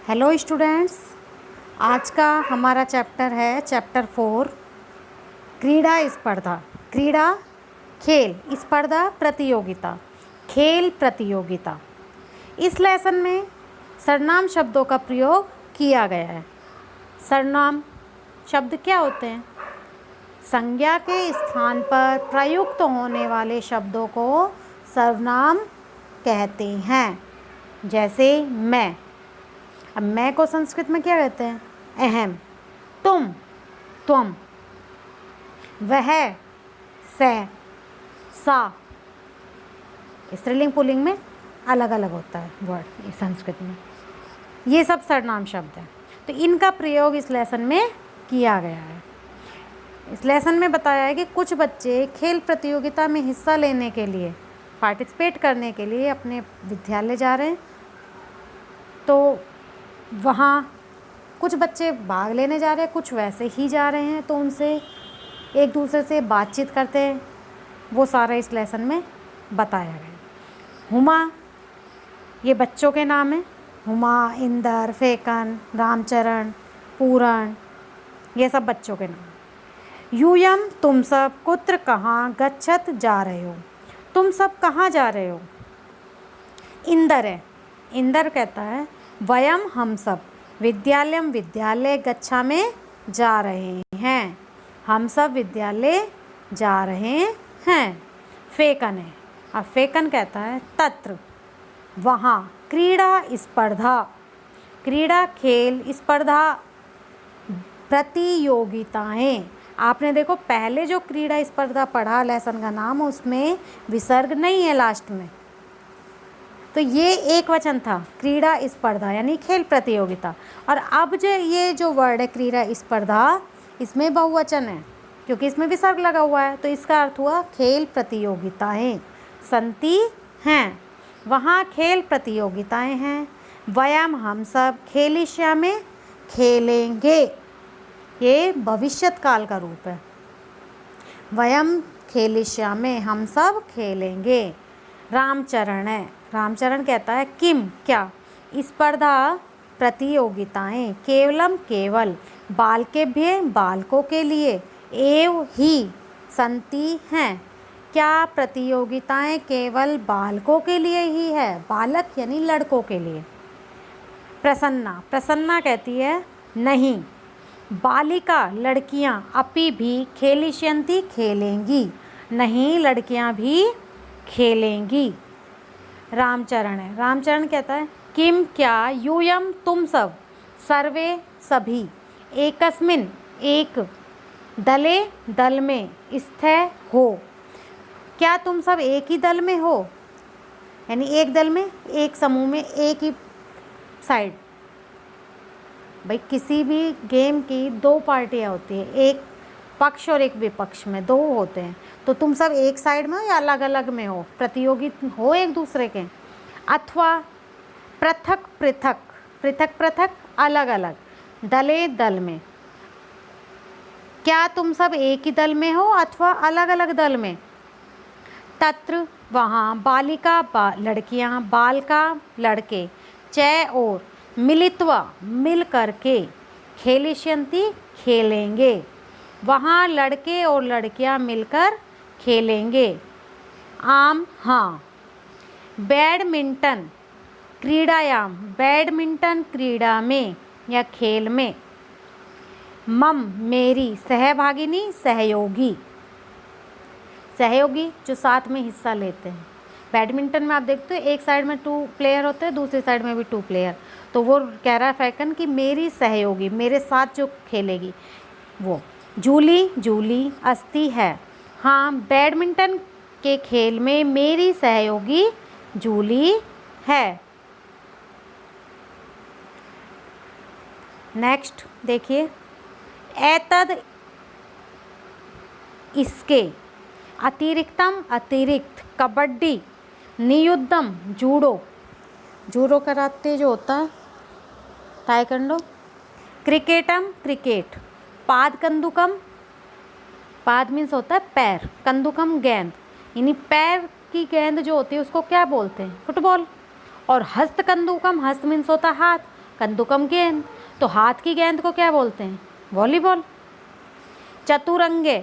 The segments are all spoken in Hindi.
हेलो स्टूडेंट्स, आज का हमारा चैप्टर है चैप्टर 4 क्रीड़ा स्पर्धा। क्रीड़ा खेल, स्पर्धा प्रतियोगिता, खेल प्रतियोगिता। इस लेसन में सर्वनाम शब्दों का प्रयोग किया गया है। सर्वनाम शब्द क्या होते हैं? संज्ञा के स्थान पर प्रयुक्त होने वाले शब्दों को सर्वनाम कहते हैं। जैसे मैं। अब मैं को संस्कृत में क्या कहते हैं? अहम। तुम, त्वम। वह, सह, सा। स्त्रीलिंग पुल्लिंग में अलग अलग होता है वर्ड संस्कृत में। ये सब सर्वनाम शब्द हैं, तो इनका प्रयोग इस लेसन में किया गया है। इस लेसन में बताया है कि कुछ बच्चे खेल प्रतियोगिता में हिस्सा लेने के लिए, पार्टिसिपेट करने के लिए अपने विद्यालय जा रहे हैं। तो वहाँ कुछ बच्चे भाग लेने जा रहे हैं, कुछ वैसे ही जा रहे हैं, तो उनसे एक दूसरे से बातचीत करते हैं। वो सारा इस लेसन में बताया गया। हुमा, ये बच्चों के नाम हैं। हुमा, इंदर, फेकन, रामचरण, पूरण, ये सब बच्चों के नाम। यूयम, तुम सब कुत्र कहाँ गच्छत जा रहे हो? तुम सब कहाँ जा रहे हो? इंदर है। इंदर कहता है वयम, हम सब, विद्यालयम, विद्यालय, गच्छा में जा रहे हैं। हम सब विद्यालय जा रहे हैं। फेकन है। अब फेकन कहता है तत्र, वहाँ, क्रीड़ा स्पर्धा, क्रीड़ा खेल स्पर्धा प्रतियोगिताएं। आपने देखो पहले जो क्रीड़ा स्पर्धा पढ़ा लेसन का नाम, उसमें विसर्ग नहीं है लास्ट में, तो ये एक वचन था क्रीड़ा स्पर्धा यानी खेल प्रतियोगिता। और अब ये जो वर्ड है क्रीड़ा स्पर्धा, इसमें बहुवचन है क्योंकि इसमें विसर्ग लगा हुआ है, तो इसका अर्थ हुआ खेल प्रतियोगिताएं संति हैं। वहाँ खेल प्रतियोगिताएं हैं। वयम, हम सब, खेलिष्यामि, खेलेंगे, ये भविष्यत काल का रूप है। वयम खेलिष्यामि, हम सब खेलेंगे। रामचरण है। रामचरण कहता है किम, क्या, स्पर्धा प्रतियोगिताएं, केवलम, केवल, बालकेभ्य, बालकों के लिए, एव ही, संति हैं। क्या प्रतियोगिताएं केवल बालकों के लिए ही है? बालक यानी लड़कों के लिए। प्रसन्ना, प्रसन्ना कहती है नहीं, बालिका, लड़कियां, अपि भी, खेलिष्यन्ति, खेलेंगी, नहीं, लड़कियां भी खेलेंगी। रामचरण है। रामचरण कहता है किम, क्या, यूयम, तुम सब, सर्वे, सभी, एकस्मिन, एक, दले, दल में, स्थित हो, क्या तुम सब एक ही दल में हो? यानी एक दल में, एक समूह में, एक ही साइड। भाई किसी भी गेम की दो पार्टियां होती है, एक पक्ष और एक विपक्ष में, दो होते हैं। तो तुम सब एक साइड में हो या अलग अलग में हो, प्रतियोगी हो एक दूसरे के, अथवा पृथक पृथक, पृथक पृथक, अलग अलग, दले दल में। क्या तुम सब एक ही दल में हो अथवा अलग अलग दल में? तत्र, वहाँ, बालिका, लड़कियाँ, बालका, लड़के, चै, और, मिलित्वा, मिल करके, खेलिष्यन्ति, खेलेंगे, वहाँ लड़के और लड़कियां मिलकर खेलेंगे। आम, हाँ। बैडमिंटन क्रीड़ायाम, बैडमिंटन क्रीड़ा में या खेल में। मम, मेरी, सहभागिनी, सहयोगी, सहयोगी जो साथ में हिस्सा लेते हैं। बैडमिंटन में आप देखते हो एक साइड में 2 प्लेयर होते हैं, दूसरी साइड में भी 2 प्लेयर। तो वो कह रहा है फैकन कि मेरी सहयोगी, मेरे साथ जो खेलेगी वो। जूली, जूली, अस्ति है, हाँ, बैडमिंटन के खेल में मेरी सहयोगी जूली है। नेक्स्ट देखिए, एतद, इसके, अतिरिक्तम, अतिरिक्त, कबड्डी, नियुद्धम, जूडो, जूडो कराते जो होता है, ताइक्वांडो, क्रिकेटम, क्रिकेट, पाद कंदुकम, पाद मीन्स होता है पैर, कंदुकम गेंद, यानी पैर की गेंद जो होती है उसको क्या बोलते हैं? फुटबॉल। और हस्त कंदुकम, हस्त मीन्स होता है हाथ, कंदुकम गेंद, तो हाथ की गेंद को क्या बोलते हैं? वॉलीबॉल। चतुरंगे,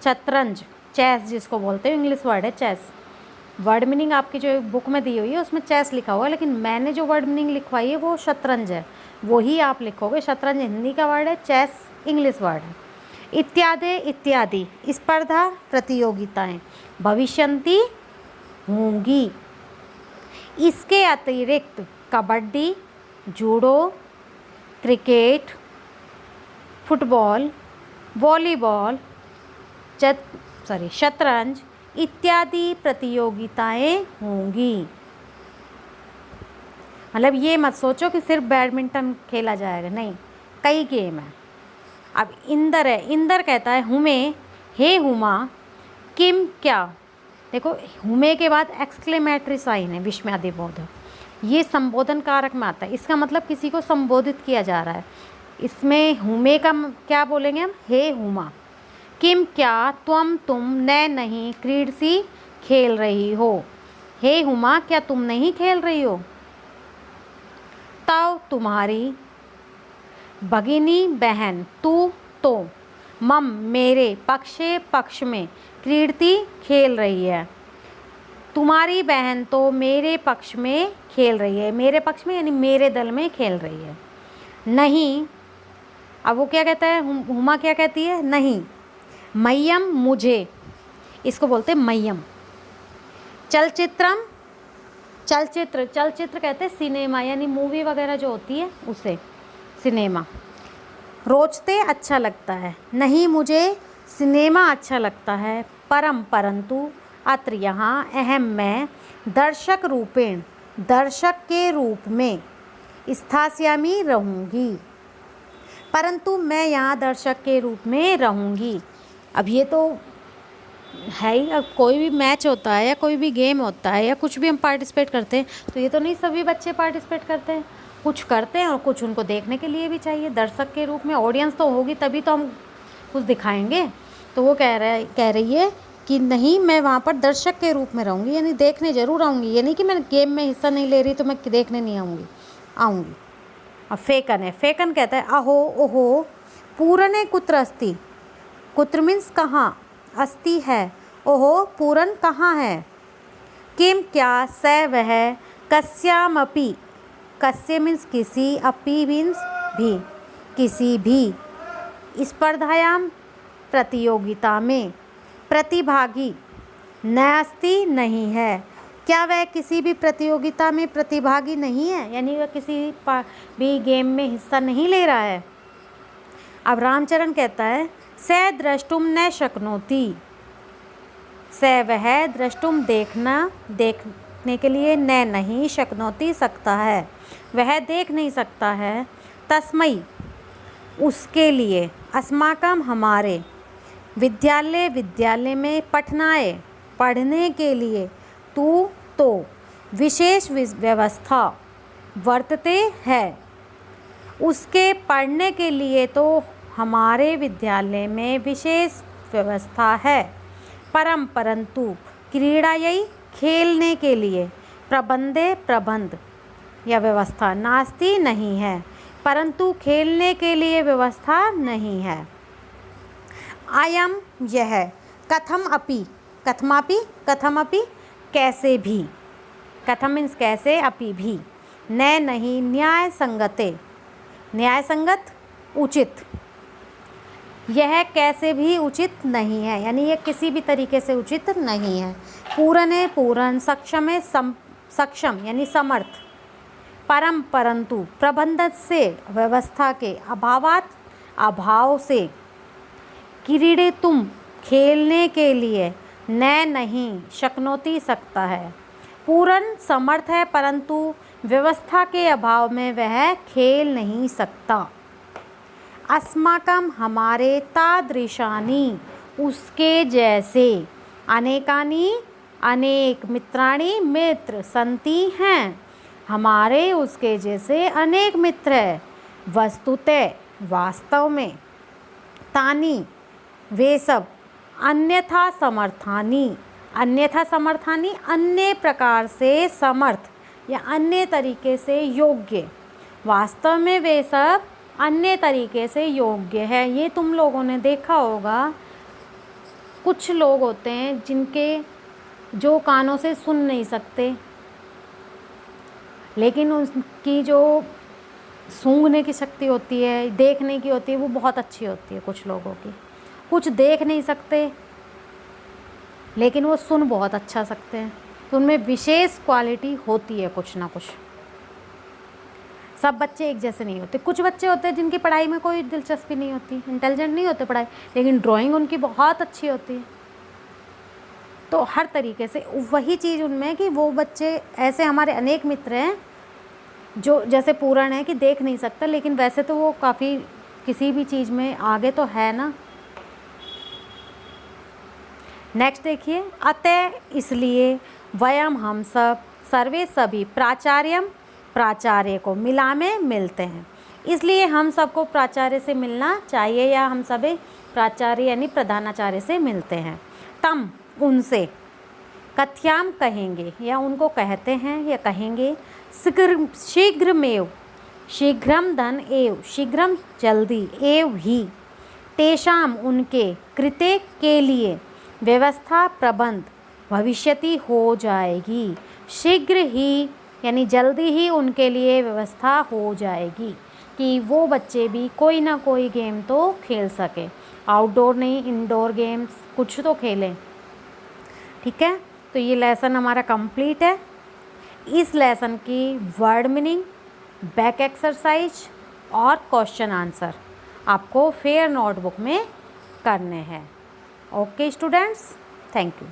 शतरंज, चेस जिसको बोलते हैं, इंग्लिश वर्ड है चेस। वर्ड मीनिंग आपकी जो बुक में दी हुई है उसमें चेस लिखा हुआ है, लेकिन मैंने जो वर्ड मीनिंग लिखवाई है वो शतरंज है, वही आप लिखोगे। शतरंज हिंदी का वर्ड है, चेस इंग्लिश वर्ड है। इत्यादि इत्यादि स्पर्धा प्रतियोगिताएं भविष्यन्ति होंगी। इसके अतिरिक्त kabaddi, judo, cricket, football, volleyball, शतरंज इत्यादि प्रतियोगिताएं होंगी। मतलब ये मत सोचो कि सिर्फ बैडमिंटन खेला जाएगा, नहीं, कई गेम है। अब इंदर है, इंदर कहता है हुमे, हे हुमा, किम क्या। देखो हुमे के बाद एक्सक्लेमेटरी साइन है, विस्मयादिबोधक, ये संबोधन कारक में आता है। इसका मतलब किसी को संबोधित किया जा रहा है। इसमें हुमे का क्या बोलेंगे हम? हे हुमा। किम क्या, त्वम तुम, न नहीं, क्रीडसी खेल रही हो। हे हुमा क्या तुम नहीं खेल रही हो? तव तुम्हारी, भगिनी बहन, तू तो, मम मेरे, पक्षे पक्ष में, क्रीडती खेल रही है। तुम्हारी बहन तो मेरे पक्ष में खेल रही है, मेरे पक्ष में यानी मेरे दल में खेल रही है। नहीं, अब वो क्या कहता है, हुमा क्या कहती है? नहीं। मह्यम मुझे, इसको बोलते हैं मह्यम। चलचित्रम, चलचित्र, चलचित्र कहते हैं सिनेमा, यानी मूवी वगैरह जो होती है उसे सिनेमा। रोचते अच्छा लगता है, नहीं मुझे सिनेमा अच्छा लगता है। परम परंतु, अत्र यहाँ, अहम मैं, दर्शक रूपेण दर्शक के रूप में, स्थास्यामि रहूँगी, परंतु मैं यहाँ दर्शक के रूप में रहूँगी। अब ये तो है ही, अब कोई भी मैच होता है या कोई भी गेम होता है या कुछ भी हम पार्टिसिपेट करते हैं तो ये तो नहीं सभी बच्चे पार्टिसिपेट करते हैं, कुछ करते हैं और कुछ उनको देखने के लिए भी चाहिए। दर्शक के रूप में ऑडियंस तो होगी तभी तो हम कुछ दिखाएंगे। तो वो कह रही है कि नहीं मैं वहाँ पर दर्शक के रूप में रहूँगी, यानी देखने ज़रूर आऊँगी। ये नहीं कि मैं गेम में हिस्सा नहीं ले रही तो मैं देखने नहीं आऊँगी। अब फेकन है, फेकन कहता है अहो ओहो, पूरने कुत्र अस्ति, कुत्र मीन्स कहाँ, अस्ति है, ओहो पूरन कहाँ है। किम क्या, स वह, कस्यामपि, कस्य मीन्स किसी, अपि मीन्स भी, किसी भी, स्पर्धायाम प्रतियोगिता में, प्रतिभागी, नास्ति नहीं है। क्या वह किसी भी प्रतियोगिता में प्रतिभागी नहीं है, यानी वह किसी भी गेम में हिस्सा नहीं ले रहा है। अब रामचरण कहता है स द्रष्टुम न शक्नोति, स वह, द्रष्टुम देखने के लिए, न नहीं, शक्नोति सकता है, वह देख नहीं सकता है। तस्मै उसके लिए, अस्माकम हमारे, विद्यालय में, पठनाय पढ़ने के लिए, तू तो, विशेष व्यवस्था वर्तते है, उसके पढ़ने के लिए तो हमारे विद्यालय में विशेष व्यवस्था है। परम परंतु, क्रीड़ायै खेलने के लिए, प्रबंधे प्रबंध या व्यवस्था, नास्ति नहीं है, परंतु खेलने के लिए व्यवस्था नहीं है। अयम यह, कथम अपि, कथमापि, कथमपि कैसे भी, कथम मीन्स कैसे, अपि भी, न नहीं, न्याय संगते, न्याय संगत उचित, यह कैसे भी उचित नहीं है, यानी यह किसी भी तरीके से उचित नहीं है। पूरने पूरन, सक्षम है सक्षम यानी समर्थ। परम परंतु, प्रबंधन से, व्यवस्था के, अभावात अभाव से, क्रीड़े तुम खेलने के लिए, न नहीं, शक्नोति सकता है। पूरन समर्थ है परंतु व्यवस्था के अभाव में वह खेल नहीं सकता। अस्माकम हमारे, तादृशानि उसके जैसे, अनेकानि अनेक, मित्राणि मित्र, संति हैं, हमारे उसके जैसे अनेक मित्र है। वस्तुतः वास्तव में, तानि वे सब, अन्यथा समर्थानि, अन्यथा समर्थानि अन्य प्रकार से समर्थ या अन्य तरीके से योग्य, वास्तव में वे सब अन्य तरीके से योग्य है। ये तुम लोगों ने देखा होगा, कुछ लोग होते हैं जिनके जो कानों से सुन नहीं सकते, लेकिन उनकी जो सूंघने की शक्ति होती है, देखने की होती है, वो बहुत अच्छी होती है कुछ लोगों की। कुछ देख नहीं सकते लेकिन वो सुन बहुत अच्छा सकते हैं, तो उनमें विशेष क्वालिटी होती है कुछ ना कुछ। सब बच्चे एक जैसे नहीं होते। कुछ बच्चे होते हैं जिनकी पढ़ाई में कोई दिलचस्पी नहीं होती, इंटेलिजेंट नहीं होते पढ़ाई, लेकिन ड्राइंग उनकी बहुत अच्छी होती है। तो हर तरीके से वही चीज़ उनमें कि वो बच्चे, ऐसे हमारे अनेक मित्र हैं जो जैसे पूरण है कि देख नहीं सकता, लेकिन वैसे तो वो काफ़ी किसी भी चीज़ में आगे तो है ना। नेक्स्ट देखिए, अतः इसलिए वयम हम सब सर्वे सभी प्राचार्य को मिला में मिलते हैं। इसलिए हम सबको प्राचार्य से मिलना चाहिए, या हम सभी प्राचार्य यानी प्रधानाचार्य से मिलते हैं। तम उनसे कथ्याम कहेंगे, या उनको कहते हैं या कहेंगे, शीघ्रमेव, शीघ्रम धन एव, शीघ्रम जल्दी, एव ही, तेषाम उनके, कृते के लिए, व्यवस्था प्रबंध भविष्यति हो जाएगी। शीघ्र ही यानी जल्दी ही उनके लिए व्यवस्था हो जाएगी कि वो बच्चे भी कोई ना कोई गेम तो खेल सके, आउटडोर नहीं इंडोर गेम्स कुछ तो खेलें। ठीक है, तो ये लेसन हमारा कंप्लीट है। इस लेसन की वर्ड मीनिंग, बैक एक्सरसाइज और क्वेश्चन आंसर आपको फेयर नोटबुक में करने हैं। Okay students, thank you.